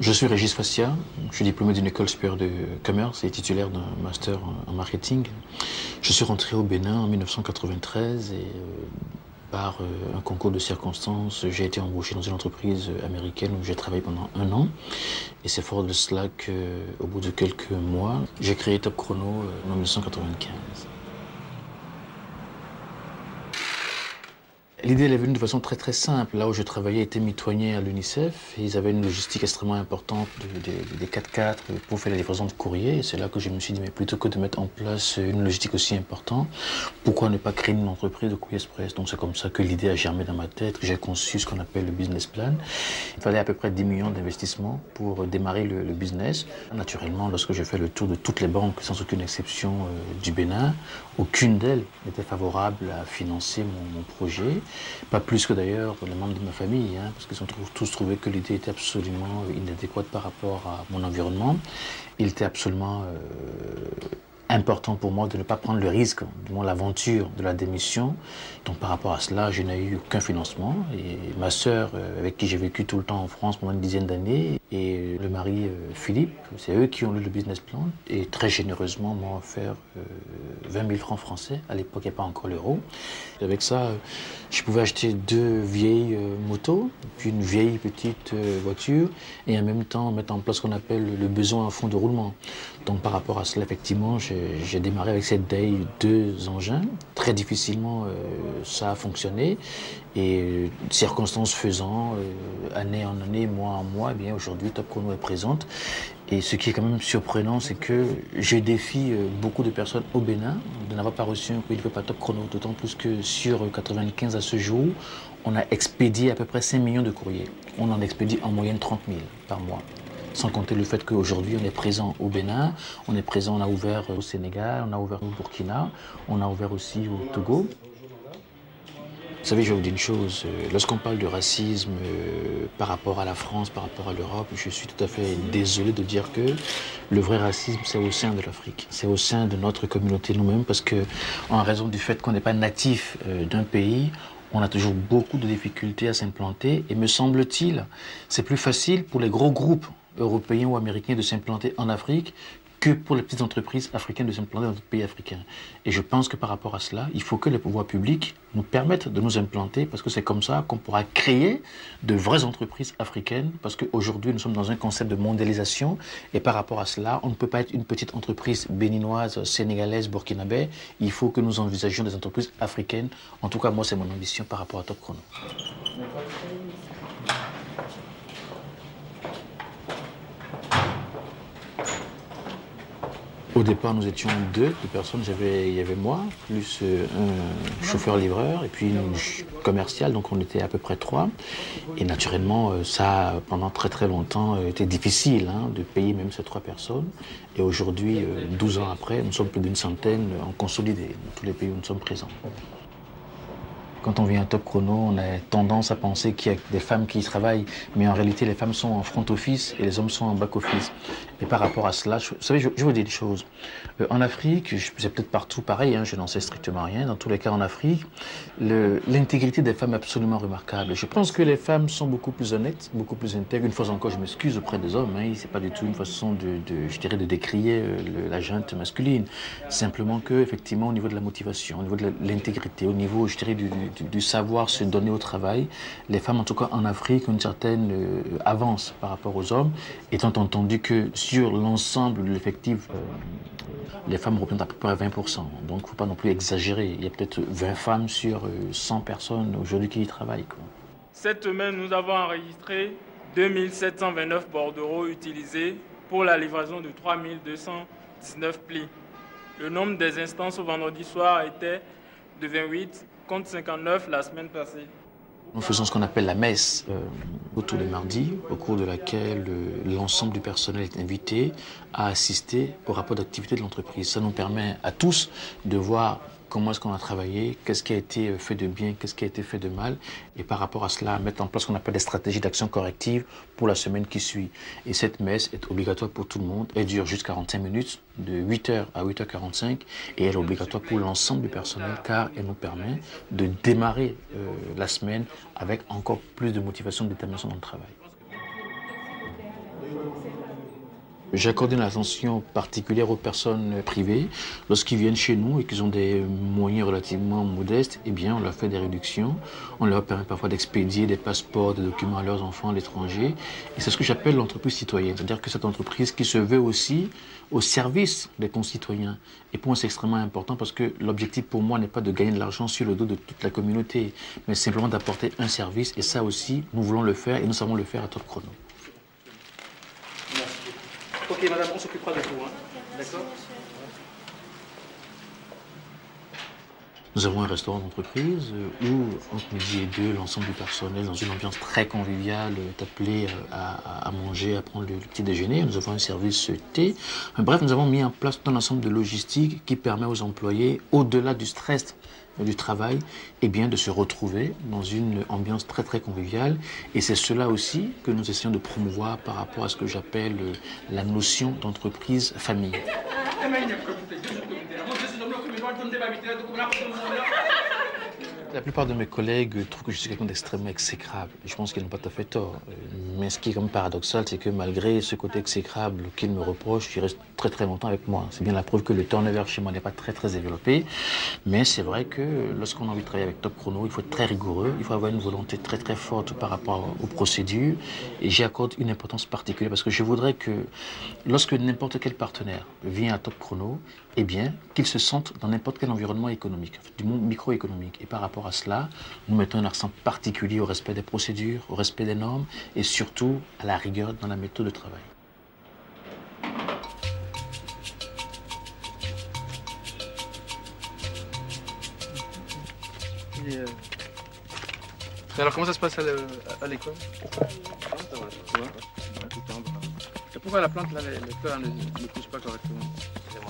Je suis Régis Fassia, je suis diplômé d'une école supérieure de commerce et titulaire d'un master en marketing. Je suis rentré au Bénin en 1993 et par un concours de circonstances, j'ai été embauché dans une entreprise américaine où j'ai travaillé pendant 1 an. Et c'est fort de cela qu'au bout de quelques mois, j'ai créé Top Chrono en 1995. L'idée elle est venue de façon très très simple. Là où je travaillais était mitoyen à l'UNICEF et ils avaient une logistique extrêmement importante des 4x4 pour faire la livraison de courrier. Et c'est là que je me suis dit, mais plutôt que de mettre en place une logistique aussi importante, pourquoi ne pas créer une entreprise de courrier express? Donc c'est comme ça que l'idée a germé dans ma tête, que j'ai conçu ce qu'on appelle le business plan. Il fallait à peu près 10 millions d'investissements pour démarrer le business. Naturellement, lorsque j'ai fait le tour de toutes les banques, sans aucune exception du Bénin, aucune d'elles n'était favorable à financer mon projet. Pas plus que d'ailleurs les membres de ma famille, parce qu'ils ont tous trouvé que l'idée était absolument inadéquate par rapport à mon environnement. Il était absolument important pour moi de ne pas prendre le risque, du moins l'aventure de la démission. Donc par rapport à cela, je n'ai eu aucun financement. Et ma sœur, avec qui j'ai vécu tout le temps en France pendant une dizaine d'années, et le mari Philippe, c'est eux qui ont lu le business plan et très généreusement m'ont offert 20 000 francs français. À l'époque, il n'y avait pas encore l'euro. Avec ça, je pouvais acheter 2 vieilles motos, puis une vieille petite voiture, et en même temps mettre en place ce qu'on appelle le besoin en fonds de roulement. Donc par rapport à cela, effectivement, j'ai démarré avec cette Day 2 engins. Très difficilement, ça a fonctionné. Et circonstances faisant, année en année, mois en mois, eh bien aujourd'hui Top Chrono est présente. Et ce qui est quand même surprenant, c'est que je défie beaucoup de personnes au Bénin de n'avoir pas reçu un courrier de pas Top Chrono, d'autant plus que sur 95 à ce jour, on a expédié à peu près 5 millions de courriers. On en expédie en moyenne 30 000 par mois. Sans compter le fait qu'aujourd'hui, on est présent au Bénin, on a ouvert au Sénégal, on a ouvert au Burkina, on a ouvert aussi au Togo. Vous savez, je vais vous dire une chose, lorsqu'on parle de racisme par rapport à la France, par rapport à l'Europe, je suis tout à fait désolé de dire que le vrai racisme, c'est au sein de l'Afrique. C'est au sein de notre communauté nous-mêmes, parce que, en raison du fait qu'on n'est pas natif d'un pays, on a toujours beaucoup de difficultés à s'implanter. Et me semble-t-il, c'est plus facile pour les gros groupes européens ou américains de s'implanter en Afrique que pour les petites entreprises africaines de s'implanter dans d'autres pays africains. Et je pense que par rapport à cela, il faut que les pouvoirs publics nous permettent de nous implanter, parce que c'est comme ça qu'on pourra créer de vraies entreprises africaines, parce qu'aujourd'hui, nous sommes dans un concept de mondialisation, et par rapport à cela, on ne peut pas être une petite entreprise béninoise, sénégalaise, burkinabé. Il faut que nous envisagions des entreprises africaines. En tout cas, moi, c'est mon ambition par rapport à Top Chrono. Au départ, nous étions deux personnes. Il y avait moi, plus un chauffeur-livreur et puis une commerciale, donc on était à peu près 3. Et naturellement, ça a pendant très très longtemps été difficile de payer même ces 3 personnes. Et aujourd'hui, 12 ans après, nous sommes plus d'une centaine en consolidé dans tous les pays où nous sommes présents. Quand on vient à Top Chrono, on a tendance à penser qu'il y a des femmes qui y travaillent, mais en réalité, les femmes sont en front office et les hommes sont en back office. Et par rapport à cela, vous savez, je vous dis une chose. En Afrique, c'est peut-être partout pareil, je n'en sais strictement rien. Dans tous les cas, en Afrique, l'intégrité des femmes est absolument remarquable. Je pense que les femmes sont beaucoup plus honnêtes, beaucoup plus intègres. Une fois encore, je m'excuse auprès des hommes. C'est pas du tout une façon je dirais, de décrier la junte masculine. Simplement que, effectivement, au niveau de la motivation, au niveau de l'intégrité, au niveau, je dirais, du savoir se donner au travail, les femmes, en tout cas en Afrique, ont une certaine avance par rapport aux hommes, étant entendu que sur l'ensemble de l'effectif, les femmes représentent à peu près 20%. Donc il ne faut pas non plus exagérer. Il y a peut-être 20 femmes sur 100 personnes aujourd'hui qui y travaillent. Cette semaine, nous avons enregistré 2729 bordereaux utilisés pour la livraison de 3219 plis. Le nombre des instances au vendredi soir était de 28 contre 59 la semaine passée. Nous faisons ce qu'on appelle la messe tous les mardis, au cours de laquelle l'ensemble du personnel est invité à assister au rapport d'activité de l'entreprise. Ça nous permet à tous de voir comment est-ce qu'on a travaillé, qu'est-ce qui a été fait de bien, qu'est-ce qui a été fait de mal, et par rapport à cela, mettre en place ce qu'on appelle des stratégies d'action corrective pour la semaine qui suit. Et cette messe est obligatoire pour tout le monde. Elle dure juste 45 minutes, de 8h à 8h45, et elle est obligatoire pour l'ensemble du personnel, car elle nous permet de démarrer la semaine avec encore plus de motivation et de détermination dans le travail. J'ai accordé une attention particulière aux personnes privées. Lorsqu'ils viennent chez nous et qu'ils ont des moyens relativement modestes, eh bien, on leur fait des réductions. On leur permet parfois d'expédier des passeports, des documents à leurs enfants à l'étranger. Et c'est ce que j'appelle l'entreprise citoyenne. C'est-à-dire que cette entreprise qui se veut aussi au service des concitoyens. Et pour moi, c'est extrêmement important parce que l'objectif pour moi n'est pas de gagner de l'argent sur le dos de toute la communauté, mais simplement d'apporter un service. Et ça aussi, nous voulons le faire et nous savons le faire à Top Chrono. Ok, madame, on s'occupera de vous, hein. D'accord? Nous avons un restaurant d'entreprise où, entre midi et deux, l'ensemble du personnel, dans une ambiance très conviviale, est appelé à manger, à prendre le petit déjeuner. Nous avons un service thé. Bref, nous avons mis en place tout un ensemble de logistique qui permet aux employés, au-delà du stress du travail, eh bien, de se retrouver dans une ambiance très très conviviale. Et c'est cela aussi que nous essayons de promouvoir par rapport à ce que j'appelle la notion d'entreprise famille. La plupart de mes collègues trouvent que je suis quelqu'un d'extrêmement exécrable. Et je pense qu'ils n'ont pas tout à fait tort. Mais ce qui est quand même paradoxal, c'est que malgré ce côté exécrable qu'ils me reprochent, ils restent très très longtemps avec moi. C'est bien la preuve que le turnover chez moi n'est pas très très développé. Mais c'est vrai que lorsqu'on a envie de travailler avec Top Chrono, il faut être très rigoureux, il faut avoir une volonté très très forte par rapport aux procédures. Et j'y accorde une importance particulière parce que je voudrais que lorsque n'importe quel partenaire vient à Top Chrono, eh bien, qu'il se sente dans n'importe quel environnement économique, du monde microéconomique. Et par rapport à cela, nous mettons un accent particulier au respect des procédures, au respect des normes et surtout à la rigueur dans la méthode de travail. Et alors, comment ça se passe à l'école? Et pourquoi la plante, là, les fleurs ne poussent pas correctement?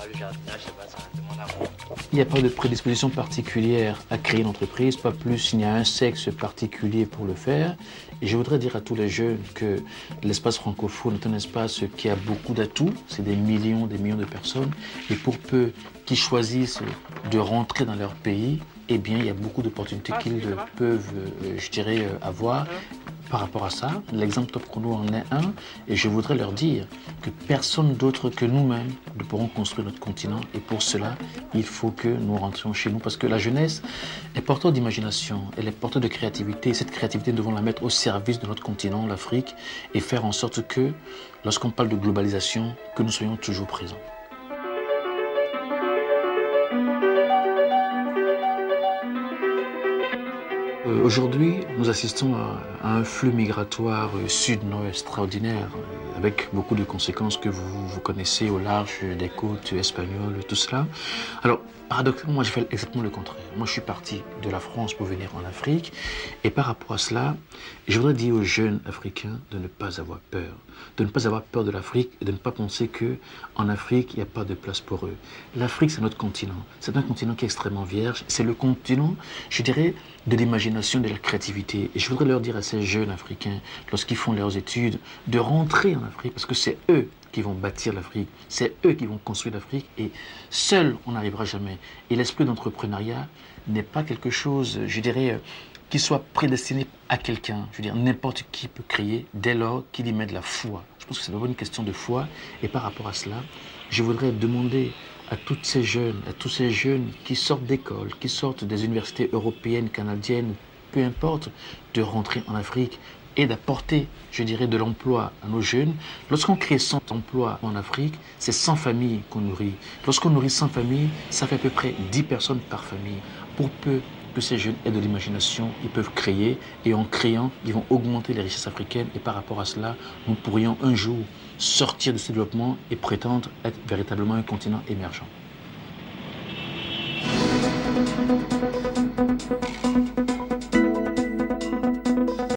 Le jardinage, c'est pas ça, demande à moi. Il n'y a pas de prédisposition particulière à créer une entreprise, pas plus il y a un sexe particulier pour le faire. Et je voudrais dire à tous les jeunes que l'espace francophone est un espace qui a beaucoup d'atouts, c'est des millions de personnes. Et pour peu qu'ils choisissent de rentrer dans leur pays, eh bien, il y a beaucoup d'opportunités qu'ils peuvent, je dirais, avoir. Par rapport à ça, l'exemple Top Chrono en est un, et je voudrais leur dire que personne d'autre que nous-mêmes ne pourront construire notre continent, et pour cela, il faut que nous rentrions chez nous, parce que la jeunesse est porteuse d'imagination, elle est porteuse de créativité, et cette créativité, nous devons la mettre au service de notre continent, l'Afrique, et faire en sorte que, lorsqu'on parle de globalisation, que nous soyons toujours présents. Aujourd'hui, nous assistons à un flux migratoire sud-nord extraordinaire, avec beaucoup de conséquences que vous connaissez au large des côtes espagnoles, tout cela. Alors, paradoxalement, moi, j'ai fait exactement le contraire. Moi, je suis parti de la France pour venir en Afrique. Et par rapport à cela, je voudrais dire aux jeunes Africains de ne pas avoir peur. De ne pas avoir peur de l'Afrique et de ne pas penser qu'en Afrique, il n'y a pas de place pour eux. L'Afrique, c'est notre continent. C'est un continent qui est extrêmement vierge. C'est le continent, je dirais, de l'imagination, de la créativité. Et je voudrais leur dire à ces jeunes Africains, lorsqu'ils font leurs études, de rentrer en Afrique parce que c'est eux qui vont bâtir l'Afrique, c'est eux qui vont construire l'Afrique et seuls on n'arrivera jamais. Et l'esprit d'entrepreneuriat n'est pas quelque chose, je dirais, qui soit prédestiné à quelqu'un. Je veux dire, n'importe qui peut créer dès lors qu'il y met de la foi. Je pense que c'est d'abord une question de foi. Et par rapport à cela, je voudrais demander à toutes ces jeunes, à tous ces jeunes qui sortent d'école, qui sortent des universités européennes, canadiennes, peu importe, de rentrer en Afrique et d'apporter, je dirais, de l'emploi à nos jeunes. Lorsqu'on crée 100 emplois en Afrique, c'est 100 familles qu'on nourrit. Lorsqu'on nourrit 100 familles, ça fait à peu près 10 personnes par famille. Pour peu que ces jeunes aient de l'imagination, ils peuvent créer et en créant, ils vont augmenter les richesses africaines et par rapport à cela, nous pourrions un jour sortir de ce développement et prétendre être véritablement un continent émergent.